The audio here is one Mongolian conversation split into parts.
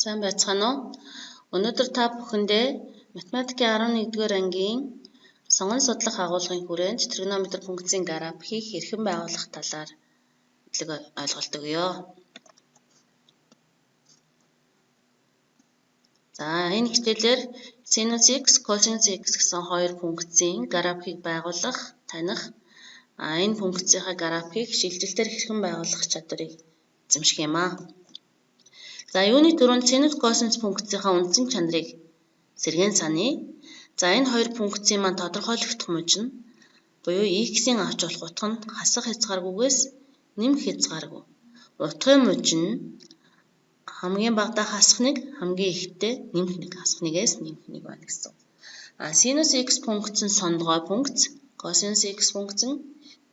Сайн байцгаана уу? Өнөөдөр та бүхэндээ математикийн 11-р ангийн сонгон судлах агуулгын хүрээнд тригонометри функцийн графикийг хэрхэн байгуулах талаар мэдлэг ойлголт өгье. За энэ хичээлээр синус x, косинус x гэсэн хоёр функцийн графикийг байгуулах, таних, энэ функцийнхаа графикийг шилжилтээр хэрхэн байгуулах чадварыг эзэмших юм аа. За юуны түрүүнд синус косинус функцийнхаа үндсэн чанарыг сэргээн саная. За энэ хоёр функцийн маань тодорхойлогдох мужийн буюу x-ийн авч болох утга нь хасах хязгааргүйгээс нэмэх хязгааргүй. Утгын мужийн хамгийн багадаа хасах нэг, хамгийн ихтэй нэмэх нэг, хасах нэгээс нэмэх нэг байна гэсэн. Синус x функц нь сондгой функц, косинус x функц нь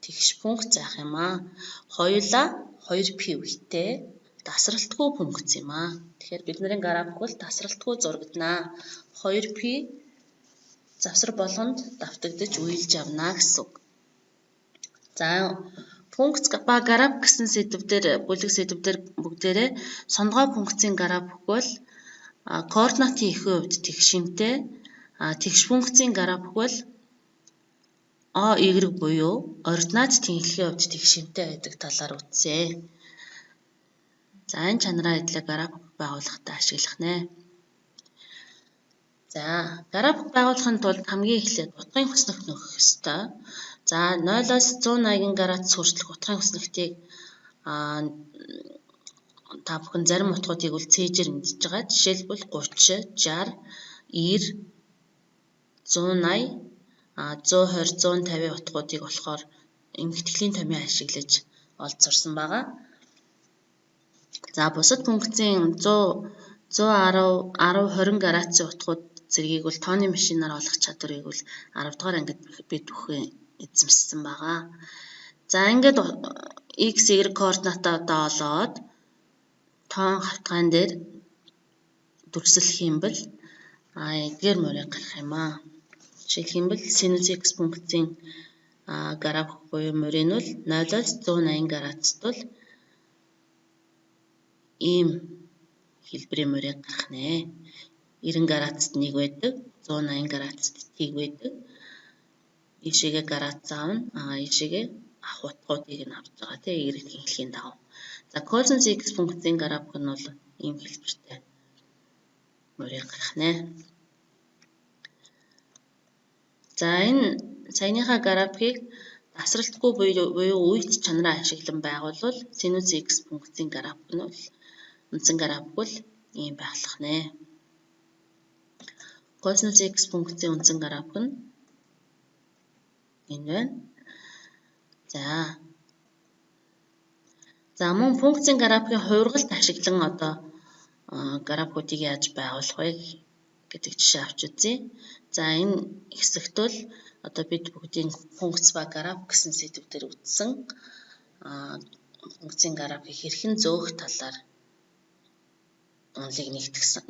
тэгш функц заах юм аа. Хоёулаа 2π үетэй тасралтгүй функц юм аа. Тэгэхээр бидний график бол тасралтгүй зурагданаа. 2π завсар болгонд давтагдаж үеилж явна гэсэн үг. За функц ба график гэсэн сэдвээр бүлэг сэдвээр бүгдээрээ сондгой функцийн график бол координатын эхийн хувьд тэгшимтэй, тэгш функцийн график бол y буюу ординат тэнхлэхийн хувьд тэгшимтэй байдаг талаар үзье. За энэ чанараа эдлэг график байгуулахдаа ашиглах нэ. За график байгуулахын тулд хамгийн эхлээд утгын хүснэгт нөхөх ёстой. За 0-аас 180 градус хүртэлх утгын хүснэгтийг та бүхэн зарим утгуудыг үл цээжээр мэдж байгаа. Жишээлбэл 30, 60, 90, 180, 120, 150 утгуудыг болохоор эмхтгэлийн томьёо ашиглаж олж сурсан байгаа. За бусад функцийн 100, 110, 10, 20 градусын утгууд зэргийг бол тооны машинаар олох чадварыг бол 10 дугаар ангид бид бүхэн эзэмшсэн байгаа. За ингээд x, y координатаа олоод тоон хавтгайн дээр дүрслэх юм бол эдгээр морийг гарах юм аа. Жишээлх юм бол синус x функцийн график буюу морийг нь бол 0-аас 180 градусд бол ийм хэлбэрийн морийг гарах нэ. 90 градусд 1 байдаг, 180 градусд тийг байдаг. Ийшээгээ градус аавна, ийшээгээ авах утгуудыг нь авч байгаа тийм y тэнхлэхийн дагав. За косинус x функцийн график нь бол ийм хэлбэртэй морийг гарах нэ. За энэ саяныхаа графикийг тасралтгүй буюу үйт чанараа ашиглан байгуулвал синус x функцийн график нь бол үндсэн график бол ийм байглах нэ. Косинус x функцийн үндсэн график нь энэ байна. За мөн функцийн графикийн хувиргалт ашиглан одоо графикуудыг яаж байгуулах вэ гэдэг жишээ авч үзье. За энэ хэсэгт бол одоо бид бүгдийн функц ба график гэсэн сэдвээр үзсэн функцийн графикийг хэрхэн зөөх талаар онолыг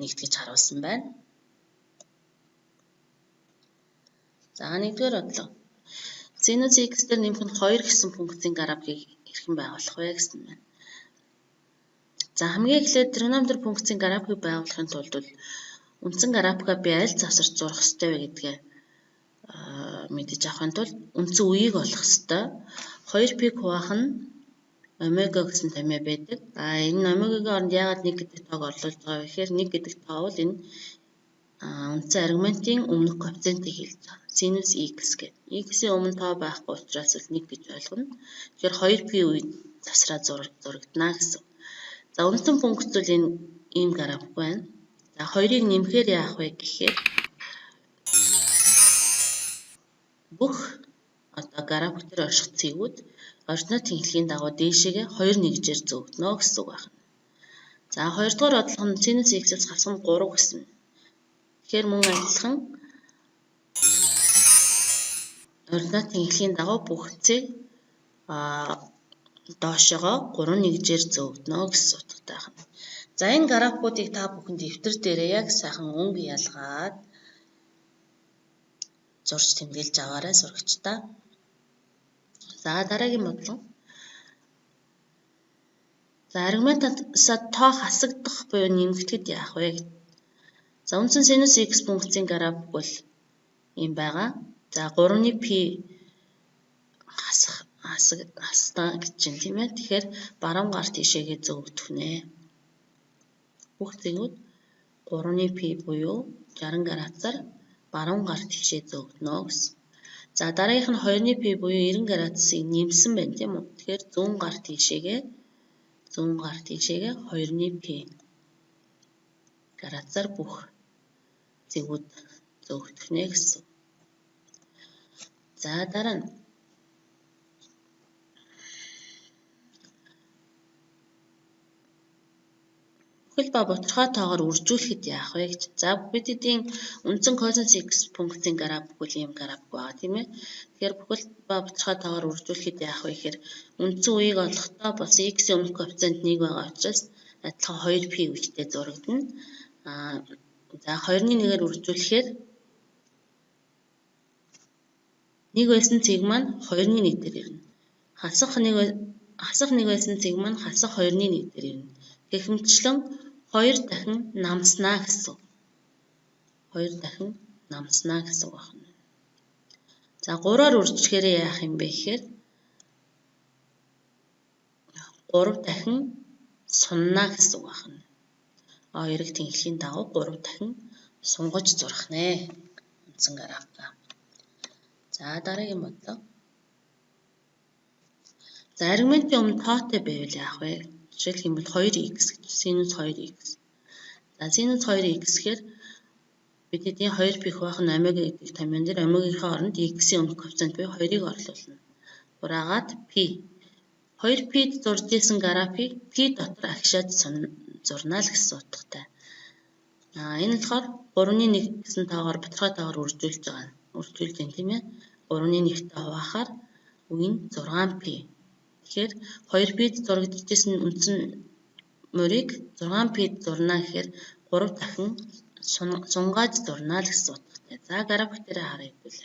нэгтгэж харуулсан байна. За нэгдүгээр бодлого. Синус x дээр нэмэх нь 2 гэсэн функцийн графикийг хэрхэн байгуулах вэ гэсэн байна. За хамгийн эхлээд тригонометри функцийн графикийг байгуулахын тулд үндсэн графикаа би аль завсарт зурах ёстой вэ гэдгээ мэдэж авахын тулд үндсэн үеийг олох ёстой. 2π хуваах нь омега гэсэн томьёо байдаг. Энэ омегагийн оронд яагаад 1 гэдэг тоог орлуулж байгаа вэ гэхээр 1 гэдэг тоо бол энэ үндсэн аргументийн өмнөх коэффициентийг хэлж байгаа. Синус x гэдэг. X-ийн өмнө тоо байхгүй учраас 1 гэж ойлгоно. Тэгэхээр 2π үед завсраа зурагдана гэсэн. За үндсэн функц бол энэ ийм график байна. За 2-ыг нэмэхээр яах вэ гэхээр бүх одоо график дээр орших цэгүүд ординат тэнхлэхийн дагуу дээшээгээ 2 нэгжээр зөөгдөнө гэсэн үг байна. За 2 дугаар бодлого нь синус x-ээс хасах нь 3 гэсэн. Тэгэхээр мөн адилхан ординат тэнхлэхийн дагуу бүх цэг доошогоо 3 нэгжээр зөөгдөнө гэсэн утгатай байна. За энэ графикуудыг та бүхэн дэвтэр дээрээ яг сайхан өнгө ялгаад зурж тэмдэглэж аваарай сурагчдаа. За дараагийн бодлого. За аргументаасаа тоо хасагдах буюу нэмэгдэхэд яах вэ? За үндсэн синус x функцийн график бол ийм байгаа. За 3-ны p хасна гэж байна тийм ээ. Тэгэхээр баруун гар тишээгээ зөөгдөх нэ. Бүх зэгүүд 3-ны p буюу 60 градусаар баруун гар тишээ зөөгдөнө гэсэн. За дараагийнх нь 2-ны p буюу 90 градусыг нэмсэн байна тийм үү? Тэгэхээр 100 гар тишээгээ 2-ны p градусаар бүх зэгүүд зөөгдөх нэ гэсэн. За дараа нь бүхэл ба бутархай тоогоор үржүүлэхэд яах вэ гэж. За бид эдийн үндсэн косинус x функцийн график бол ийм график байгаа тийм ээ. Тэгэхээр бүхэл ба бутархай тоогоор үржүүлэхэд яах вэ гэхээр үндсэн үеийг олохдоо бас x-ийн өмнөх коэффициент 1 байгаа учраас адилхан 2p үедээ зурагдана. За 2-ны 1-ээр үржүүлэхээр 1 байсан цэг маань 2-ны 1 дээр ирнэ. Хасах 1 байсан цэг маань хасах 2-ны 1 дээр ирнэ. Гэх мэтчлэн 2 дахин намснаа гэсэн. 2 дахин намснаа гэсэн үг байна. За 3-аар үржүүлэхээр яах юм бэ гэхээр 3 дахин суннаа гэсэн үг байна. Хоёрыг тэнхлийн дагуу 3 дахин сунгаж зурах нэ. Үндсэн график. За дараагийн бодлого. За аргументийн өмнө тоотой байвал яах вэ? Жишээлх юм бол 2x гэж синус 2x. За синус 2x гэхээр бид эдийн 2p хуваах нь омега гэдэг томьёон дээр омегагийн оронд x-ийн өмнөх коэффициент буюу 2-ыг орлуулна. Хураагаад p 2p-д зурж исэн график p дотор агшаад зурнаа л гэсэн утгатай. Энэ болохоор 3-ны 1 гэсэн тоогоор бутархай тоогоор үржүүлж байгаа. Үржүүлж байна тийм ээ. 3-ны 1-тэй хуваахаар үе нь 6p. Тэгэхээр 2p-д зурагдчихсэн үндсэн мөрийг 6p-д зурнаа гэхээр 3 дахин сунгааж зурнаа л гэсэн утгатай. За график дээр харъя гэвэл.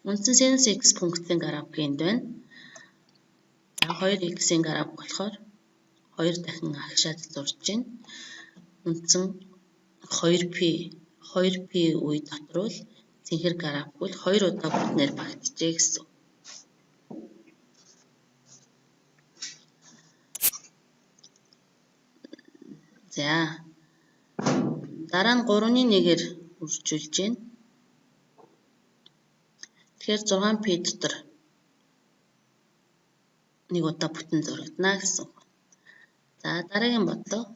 Үндсэн синус x функцийн график энд байна. За 2x-ийн график болохоор 2 дахин агшаад зурж байна. Үндсэн 2p үе дотор бол цэнхэр график бол 2 удаа бүтнээр багтжээ гэсэн. За дараа нь 3-ны 1-ээр үржүүлж байна. Тэгэхээр 6p дотор 1 удаа бүтэн зурагдана гэсэн. За дараагийн бодлого.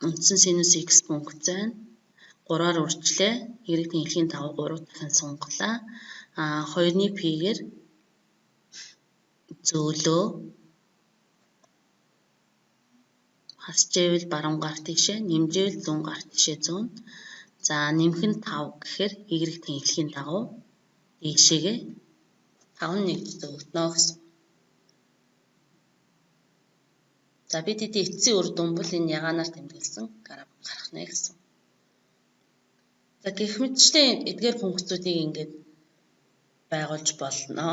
Үндсэн синус x функц байна. 3-аар үржлээ. Хэрэг тэнхлийн дагуу 3 дахин сунгалаа. 2-ны p-гээр зөөлөө хасжээвэл баруун гар тишээ, нэмжээвэл зүүн гар тишээ зүүн. За нэмэх нь 5 гэхээр y тэнхлийн дагуу дээшээгээ 5-1 зөөгдөнө гэсэн. За бид эдийн эцсийн үр дүн бол энэ ягаанаар тэмдэглэсэн график гарах нэ гэсэн. За гэх мэтчлэн эдгээр функцүүдийг ингээд байгуулж болно.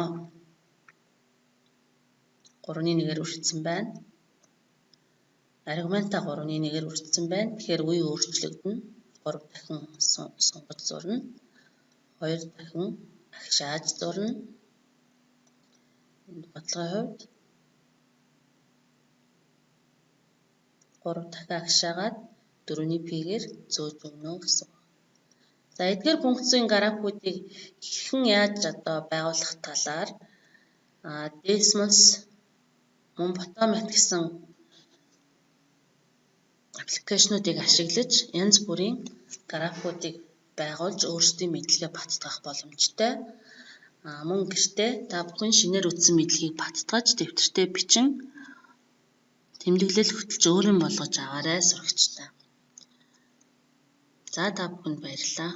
3-ны 1-ээр үржсэн байна. Аргумента 3-ны 1-ээр үржсэн байна. Тэгэхээр үе өөрчлөгдөнө. 3 дахин сунгаж зурна. 2 дахин агшааж зурна. Энэ бодлогын хувьд 3 дахин агшаагаад 4-ний p-гээр зөөж өгнө гэсэн. За эдгээр функцийн графикуудыг хэрхэн яаж байгуулах талаар Desmos мөн Photomath гэсэн аппликейшнуудыг ашиглаж янз бүрийн графикуудыг байгуулж өөрсдийн мэдлэгээ баттгах боломжтой. Мөн гэртээ та бүхэн шинээр үтсэн мэдлэгийг баттгаж дэвтэртээ бичин тэмдэглэл хөтлөж өөрийн болгож аваарай сурагчдаа. За та бүхэнд баярлалаа.